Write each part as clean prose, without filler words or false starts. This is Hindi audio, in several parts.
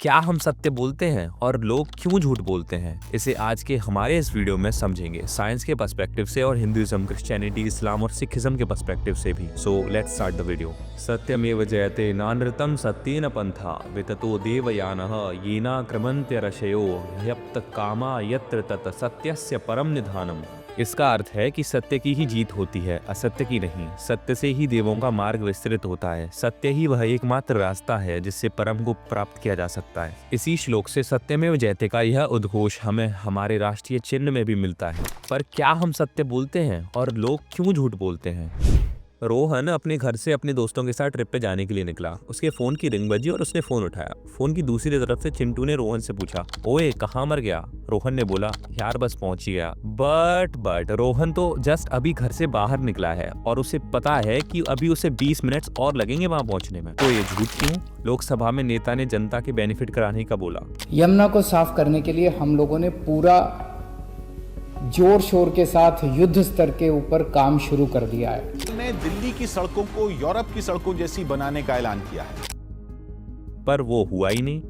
क्या हम सत्य बोलते हैं और लोग क्यों झूठ बोलते हैं, इसे आज के हमारे इस वीडियो में समझेंगे, साइंस के पर्सपेक्टिव से और हिंदुइज्म, क्रिश्चियनिटी, इस्लाम और सिखिज्म के पर्सपेक्टिव से भी। So let's start the video. सत्यमेव जयते नानृतं सत्येन पंथा विततो देवयानः येना क्रमन्ते ऋषयो ह्यप्त कामा यत्र तत् सत्यस्य परम निधानम्। इसका अर्थ है कि सत्य की ही जीत होती है, असत्य की नहीं। सत्य से ही देवों का मार्ग विस्तृत होता है। सत्य ही वह एकमात्र रास्ता है जिससे परम को प्राप्त किया जा सकता है। इसी श्लोक से सत्यमेव जयते का यह उद्घोष हमें हमारे राष्ट्रीय चिन्ह में भी मिलता है। पर क्या हम सत्य बोलते हैं और लोग क्यों झूठ बोलते हैं? रोहन अपने घर से अपने दोस्तों के साथ ट्रिप पे जाने के लिए निकला। उसके फोन की रिंग बजी और उसने फोन उठाया। फोन की दूसरी तरफ से चिंटू ने रोहन से पूछा, ओए कहाँ मर गया? रोहन ने बोला, यार बस पहुंच ही गया। बट रोहन तो जस्ट अभी घर से बाहर निकला है और उसे पता है कि अभी उसे 20 मिनट्स और लगेंगे वहां पहुंचने में। तो ये झूठ क्यों? लोकसभा में नेता ने जनता के बेनिफिट कराने का बोला। यमुना को साफ करने के लिए हम लोगों ने पूरा जोर शोर के साथ युद्ध स्तर के ऊपर काम शुरू कर दिया है। ने दिल्ली की सड़कों को यूरोप की सड़कों जैसी बनाने का ऐलान किया है, पर वो हुआ ही नहीं।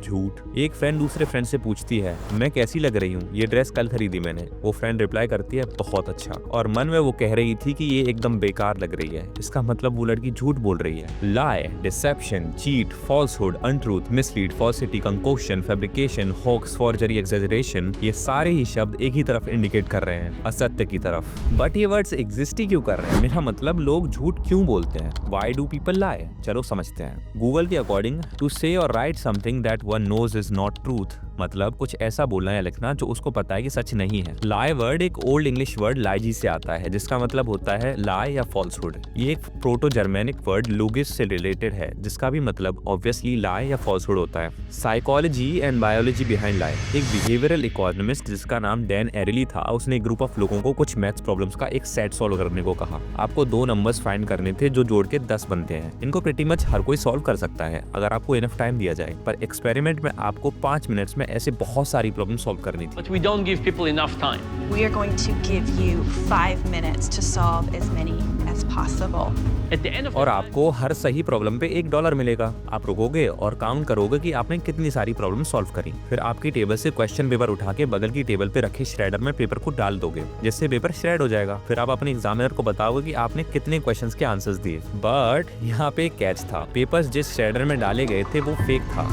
झूठ। एक फ्रेंड दूसरे फ्रेंड से पूछती है, मैं कैसी लग रही हूँ? ये ड्रेस कल खरीदी मैंने। वो फ्रेंड रिप्लाई करती है, बहुत अच्छा। और मन में वो कह रही थी कि ये एकदम बेकार लग रही है। इसका मतलब वो लड़की झूठ बोल रही है। Lie, deception, cheat, falsehood, untruth, mislead, falsity, concoction, fabrication, hoax, forgery, exaggeration, ये सारे ही शब्द एक ही तरफ इंडिकेट कर रहे हैं, असत्य की तरफ। बट ये वर्ड्स एग्जिस्ट ही क्यों कर रहे हैं? मेरा मतलब लोग झूठ क्यों बोलते हैं? Why do people lie? चलो समझते हैं। गूगल के अकॉर्डिंग, टू से और write something that one knows is not truth, मतलब कुछ ऐसा बोलना या लिखना जो उसको पता है कि सच नहीं है। लाई वर्ड एक ओल्ड इंग्लिश वर्ड लाइजी से आता है, जिसका मतलब होता है लाई या फॉल्सहुड। ये एक प्रोटो जर्मेनिक वर्ड लुगिस से रिलेटेड है, जिसका भी मतलब ऑब्वियसली लाई या फॉल्सहुड होता है। साइकोलॉजी एंड बायोलॉजी बिहाइंड लाई। एक बिहेवियरल इकोनॉमिस्ट जिसका नाम डैन एरिली था, उसने एक ग्रुप ऑफ लोगों को कुछ मैथ्स प्रॉब्लम्स का एक सेट सॉल्व करने को कहा। आपको 2 नंबर्स फाइंड करने थे जो जोड़ के 10 बनते हैं। इनको प्रीटी मच हर कोई सॉल्व कर सकता है अगर आपको इनफ टाइम दिया जाए, पर एक्सपेरिमेंट में आपको 5 मिनट्स में ऐसे बहुत सारी प्रॉब्लम सॉल्व करनी थी। But we don't give people enough time. We are going to give you 5 minutes to solve as many as possible. At the end of और the आपको हर सही प्रॉब्लम पे $1 मिलेगा। आप रुकोगे और काउंट करोगे कि आपने कितनी सारी प्रॉब्लम सॉल्व करी। फिर आपकी टेबल से क्वेश्चन पेपर उठा के बगल की टेबल पे रखे श्रेडर में पेपर को डाल दोगे, जिससे पेपर श्रेड हो जाएगा। फिर आप अपने एग्जामिनर को बताओगे कि आपने कितने क्वेश्चंस के आंसर्स दिए। बट यहाँ पे एक कैच था, पेपर्स जिस श्रेडर में डाले गए थे वो फेक था।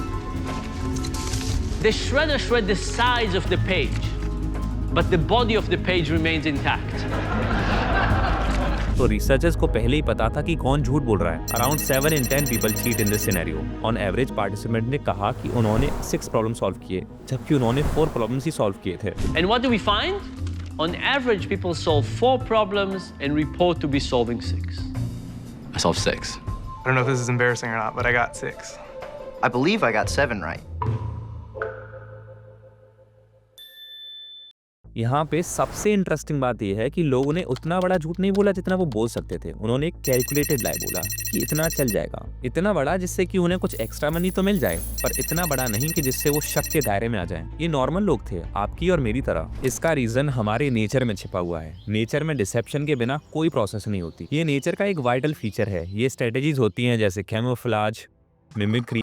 The shredder shred the sides of the page, but the body of the page remains intact. तो रिसर्चर्स को पहले ही पता था कि कौन झूठ बोल रहा है। Around 7 in 10 people cheat in this scenario. On average participant ने कहा कि उन्होंने 6 प्रॉब्लम सॉल्व किए, जबकि उन्होंने 4 प्रॉब्लम्स ही सॉल्व किए थे। And what do we find? On average, people solve 4 problems and report to be solving 6. I solved 6. I don't know if this is embarrassing or not, but I got 6. I believe I got 7 right. यहाँ पे सबसे इंटरेस्टिंग बात यह है कि लोगों ने उतना बड़ा झूठ नहीं बोला जितना वो बोल सकते थे। उन्होंने एक कैलकुलेटेड लाई बोला कि इतना चल जाएगा। इतना बड़ा जिससे कि उन्हें कुछ एक्स्ट्रा मनी तो मिल जाए, पर इतना बड़ा नहीं कि जिससे वो शक के दायरे में आ जाए। ये नॉर्मल लोग थे, आपकी और मेरी तरह। इसका रीजन हमारे नेचर में छिपा हुआ है। नेचर में डिसेप्शन के बिना कोई प्रोसेस नहीं होती। ये नेचर का एक वाइटल फीचर है। ये स्ट्रेटेजीज होती हैं जैसे camouflage, mimicry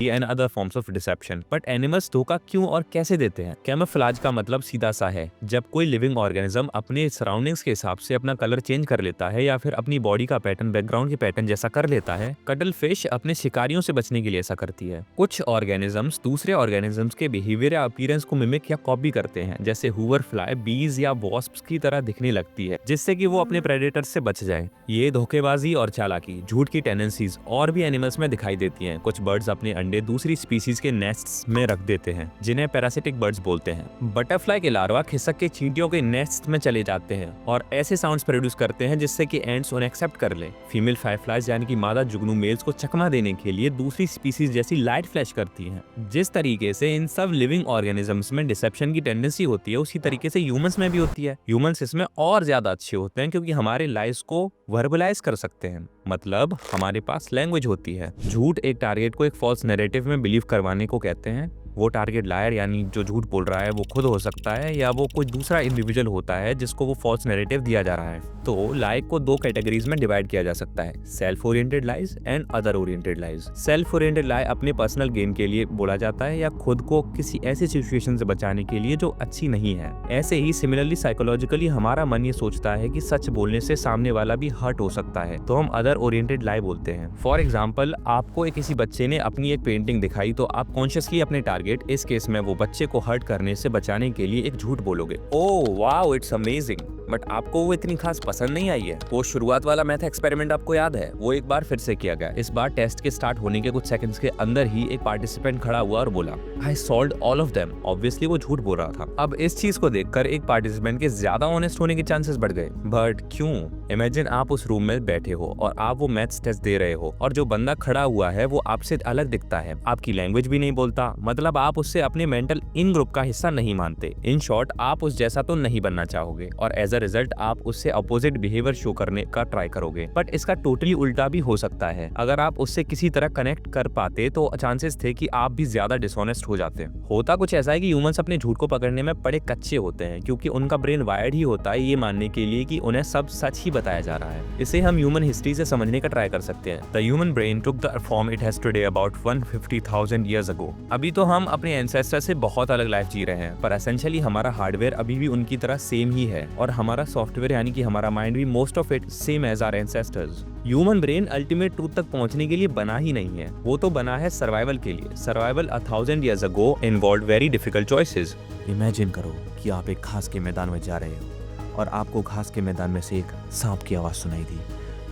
and other forms of deception. But animals धोखा क्यों और कैसे देते हैं? कैमोफ्लेज का मतलब सीधा सा है, जब कोई लिविंग ऑर्गेनिज्म अपने सराउंडिंग्स के हिसाब से अपना कलर चेंज कर लेता है या फिर अपनी बॉडी का पैटर्न बैकग्राउंड के पैटर्न जैसा कर लेता है। कटल फिश अपने शिकारियों से बचने के लिए ऐसा करती है। कुछ ऑर्गेनिजम्स दूसरे ऑर्गेनिजम्स के बिहेवियर या अपीयरेंस को मिमिक या कॉपी करते हैं, जैसे हूवर फ्लाई बीज या वॉस्प्स की तरह दिखने लगती है, जिससे कि वो अपने प्रेडेटर से बच जाए। ये धोखेबाजी और चालाकी, झूठ की टेंडेंसीज और भी एनिमल्स में दिखाई देती हैं। कुछ बर्ड्स अपने अंडे दूसरी स्पीसीज के नेस्ट्स में रख देते हैं, जिन्हें पैरासिटिक बर्ड्स बोलते हैं। बटरफ्लाई के लार्वा खिसक के चींटियों के नेस्ट में चले जाते हैं और ऐसे साउंड्स प्रोड्यूस करते हैं जिससे कि एंड्स उन्हें एक्सेप्ट कर ले। फीमेल फायरफ्लाइज यानी कि मादा जुगनू मेल्स को चकमा देने के लिए दूसरी स्पीसीज जैसी लाइट फ्लैश करती हैं। जिस तरीके से इन सब लिविंग ऑर्गेनिजम्स में डिसेप्शन की टेंडेंसी होती है, उसी तरीके से ह्यूमंस में भी होती है। ह्यूमंस इसमें और ज्यादा अच्छे होते हैं क्योंकि हमारे लाइव्स को वर्बलाइज कर सकते हैं, मतलब हमारे पास लैंग्वेज होती है। झूठ एक टारगेट को एक फॉल्स नैरेटिव में बिलीव करवाने को कहते हैं। वो टारगेट लायर यानी जो झूठ बोल रहा है वो खुद हो सकता है या वो कोई दूसरा इंडिविजुअल होता है जिसको वो फॉल्स नैरेटिव दिया जा रहा है। तो लाई को दो कैटेगरीज में डिवाइड किया जा सकता है, self oriented lies and other oriented lies. Self oriented lie अपने पर्सनल गेन के लिए बोला जाता है या खुद को किसी ऐसी सिचुएशन से बचाने के लिए जो अच्छी नहीं है। ऐसे ही सिमिलरली साइकोलॉजिकली हमारा मन ये सोचता है कि सच बोलने से सामने वाला भी हर्ट हो सकता है, तो हम अदर ओरिएंटेड लाई बोलते हैं। फॉर एग्जाम्पल, आपको किसी बच्चे ने अपनी एक पेंटिंग दिखाई तो आप कॉन्शियसली अपने टारगेट, इस केस में वो बच्चे को हर्ट करने से बचाने के लिए एक झूठ बोलोगे, oh wow it's amazing, but आपको वो इतनी खास पसंद नहीं आई है। वो शुरुआत वाला मैथ एक्सपेरिमेंट आपको याद है, वो एक बार फिर से किया गया। इस बार टेस्ट के स्टार्ट होने के कुछ सेकंड्स के अंदर ही एक पार्टिसिपेंट खड़ा हुआ और बोला I solved all of them. Obviously वो झूठ बोल रहा था। अब इस चीज को देखकर एक पार्टिसिपेंट के ज्यादा ऑनेस्ट होने के चांसेस बढ़ गए, बट क्यों? इमेजिन आप उस रूम में बैठे हो और आप वो मैथ्स टेस्ट दे रहे हो और जो बंदा खड़ा हुआ है वो आपसे अलग दिखता है, आपकी लैंग्वेज भी नहीं बोलता, मतलब आप उससे अपने मेंटल इन ग्रुप का हिस्सा नहीं मानते। इन शॉर्ट, आप उस जैसा तो नहीं बनना चाहोगे और एज अ रिजल्ट आप उससे अपोजिट बिहेवियर शो करने का ट्राई करोगे। बट इसका टोटली उल्टा भी हो सकता है। अगर आप उससे किसी तरह कनेक्ट कर पाते तो चांसेस थे कि आप भी ज्यादा डिसऑनेस्ट हो जाते। होता कुछ ऐसा है कि ह्यूमंस अपने झूठ को पकड़ने में बड़े कच्चे होते हैं क्योंकि उनका ब्रेन वायर्ड ही होता है ये मानने के लिए कि उन्हें सब सच ही बताया जा रहा है। इसे हम ह्यूमन हिस्ट्री से समझने का ट्राई कर सकते हैं। The human brain took the form it has today about 150,000 years ago। अभी तो हम अपने एंसेस्टर से बहुत अलग लाइफ जी रहे हैं, पर एसेंशियली हमारा हार्डवेयर अभी भी उनकी तरह सेम ही है और हमारा सॉफ्टवेयर यानी कि हमारा माइंड भी most of it same as our ancestors. Human brain ultimate truth तक पहुंचने के लिए बना ही नहीं है, वो तो बना है सर्वाइवल के लिए। Survival 1000 years ago involved very difficult choices. Imagine करो कि आप एक घास के मैदान में जा रहे हो और आपको घास के मैदान में से एक सांप की आवाज सुनाई दी।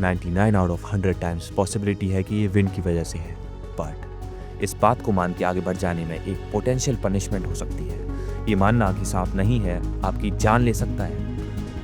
99 out of 100 टाइम्स पॉसिबिलिटी है कि ये विंड की वजह से है, बट इस बात को मान के आगे बढ़ जाने में एक पोटेंशियल पनिशमेंट हो सकती है। ये मानना कि सांप नहीं है आपकी जान ले सकता है,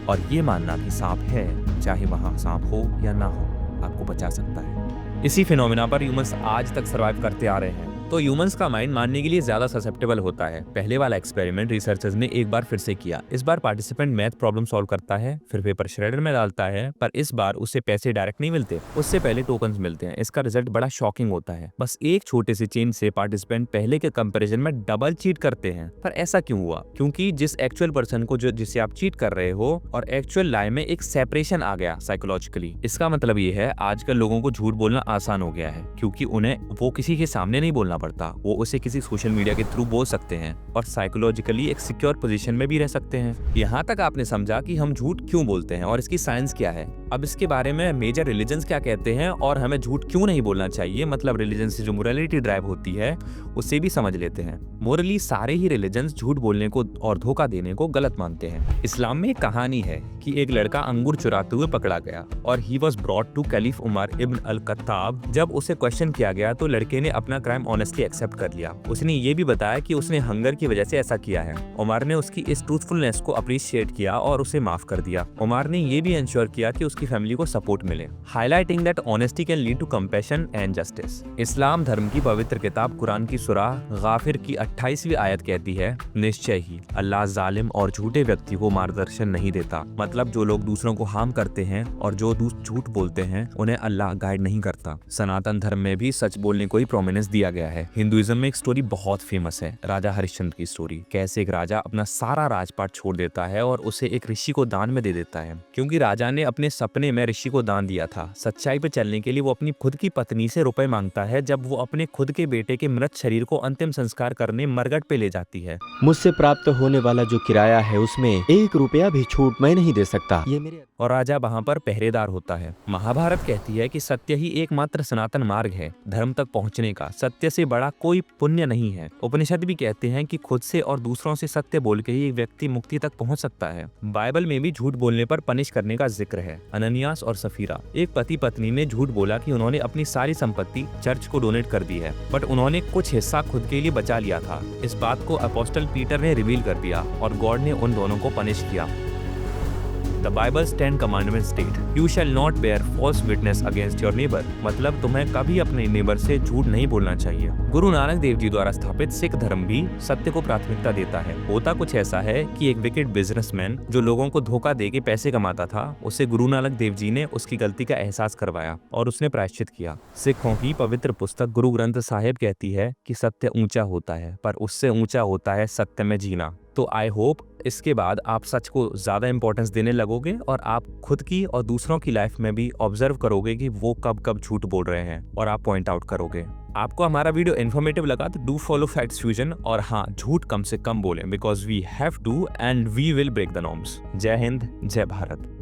और ये मानना कि सांप है, चाहे वहाँ सांप हो या ना हो, आपको बचा सकता है। इसी फिनोमिना पर ह्यूमंस आज तक सर्वाइव करते आ रहे हैं। तो ह्यूमंस का माइंड मानने के लिए ज्यादा ससेप्टेबल होता है। पहले वाला एक्सपेरिमेंट रिसर्चर्स ने एक बार फिर से किया। इस बार पार्टिसिपेंट मैथ प्रॉब्लम सॉल्व करता है, फिर पेपर श्रेडर में डालता है, पर इस बार उससे पैसे डायरेक्ट नहीं मिलते, उससे पहले टोकन्स मिलते हैं। इसका रिजल्ट बड़ा शॉकिंग होता है। बस एक छोटे से चेंज से पार्टिसिपेंट पहले के कंपैरिजन में डबल चीट करते हैं। पर ऐसा क्यों हुआ? क्योंकि जिस एक्चुअल पर्सन को जिससे आप चीट कर रहे हो और एक्चुअल लाई में एक सेपरेशन आ गया साइकोलॉजिकली। इसका मतलब ये है आजकल लोगों को झूठ बोलना आसान हो गया है क्योंकि उन्हें वो किसी के सामने नहीं बोलना पड़ता, वो उसे किसी सोशल मीडिया के थ्रू बोल सकते हैं और साइकोलॉजिकली एक सिक्योर पोजीशन में भी रह सकते हैं। यहाँ तक आपने समझा कि हम झूठ क्यों बोलते हैं और इसकी साइंस क्या है। अब इसके बारे में मेजर रिलीजन्स क्या कहते हैं और हमें झूठ क्यों नहीं बोलना चाहिए, मतलब रिलीजन से जो मोरालिटी ड्राइव होती है उसे भी समझ लेते हैं। मोरली सारे ही रिलीजन्स झूठ बोलने को और धोखा देने को गलत मानते हैं। इस्लाम में एक कहानी है कि एक लड़का अंगूर चुराते हुए पकड़ा गया और he was brought to caliph Umar ibn al Khattab. जब उसे क्वेश्चन किया गया तो लड़के ने अपना क्राइम ऑनेस्टली एक्सेप्ट कर लिया। उसने ये भी बताया कि उसने हंगर की वजह से ऐसा किया है। उमर ने उसकी इस ट्रूथफुलनेस को अप्रिशिएट किया और उसे माफ कर दिया। उमर ने ये भी इंश्योर किया कि उसकी फैमिली को सपोर्ट मिले, highlighting that honesty can lead to compassion and justice. इस्लाम धर्म की पवित्र किताब कुरान की सूरह गाफिर की 28वीं आयत कहती है, निश्चय ही अल्लाह जालिम और झूठे व्यक्ति को मार्गदर्शन नहीं देता। मतलब जो लोग दूसरों को हार्म करते हैं और जो झूठ बोलते हैं उन्हें अल्लाह गाइड नहीं करता। सनातन धर्म में भी सच बोलने को ही प्रोमिनेंस दिया गया है। हिंदुइज्म में एक स्टोरी बहुत फेमस है, राजा हरिश्चंद्र की स्टोरी। कैसे एक राजा अपना सारा राजपाट छोड़ देता है और उसे एक ऋषि को दान में दे देता है क्योंकि राजा ने अपने सपने में ऋषि को दान दिया था। सच्चाई पे चलने के लिए वो अपनी खुद की पत्नी से रुपए मांगता है जब वो अपने खुद के बेटे के मृत शरीर को अंतिम संस्कार करने मरघट पे ले जाती है। मुझसे प्राप्त होने वाला जो किराया है उसमें 1 रुपया भी छूट मैं नहीं दे सकता, ये मेरे। और राजा वहाँ पर पहरेदार होता है। महाभारत कहती है कि सत्य ही एकमात्र सनातन मार्ग है धर्म तक पहुँचने का, सत्य से बड़ा कोई पुण्य नहीं है। उपनिषद भी कहते हैं कि खुद से और दूसरों से सत्य बोल के ही एक व्यक्ति मुक्ति तक पहुंच सकता है। बाइबल में भी झूठ बोलने पर पनिश करने का जिक्र है। अननियास और सफीरा, एक पति पत्नी ने झूठ बोला कि उन्होंने अपनी सारी संपत्ति चर्च को डोनेट कर दी है, बट उन्होंने कुछ हिस्सा खुद के लिए बचा लिया था। इस बात को अपोस्टल पीटर ने रिवील कर दिया और गॉड ने उन दोनों को पनिश किया। The Bible's 10 commandments state you shall not bear false witness against your neighbour, मतलब तुम्हें कभी अपने नेबर से झूठ नहीं बोलना चाहिए। गुरु नानक देव जी द्वारा स्थापित सिख धर्म भी सत्य को प्राथमिकता देता है। होता कुछ ऐसा है कि एक विकेट बिजनेसमैन जो लोगों को धोखा देके पैसे कमाता था, उसे गुरु नानक देव जी ने उसकी गलती का एहसास करवाया और उसने प्रायश्चित किया। सिखों की पवित्र पुस्तक गुरु ग्रंथ साहिब कहती है कि सत्य ऊंचा होता है, पर उससे ऊंचा होता है सत्य में जीना। तो आई होप इसके बाद आप सच को ज्यादा इंपॉर्टेंस देने लगोगे और आप खुद की और दूसरों की लाइफ में भी ऑब्जर्व करोगे कि वो कब कब झूठ बोल रहे हैं और आप पॉइंट आउट करोगे। आपको हमारा वीडियो इन्फॉर्मेटिव लगा तो डू फॉलो फैक्ट्स फ्यूजन, और हाँ, झूठ कम से कम बोलें, because we have to and we will break the norms. जय हिंद, जय भारत।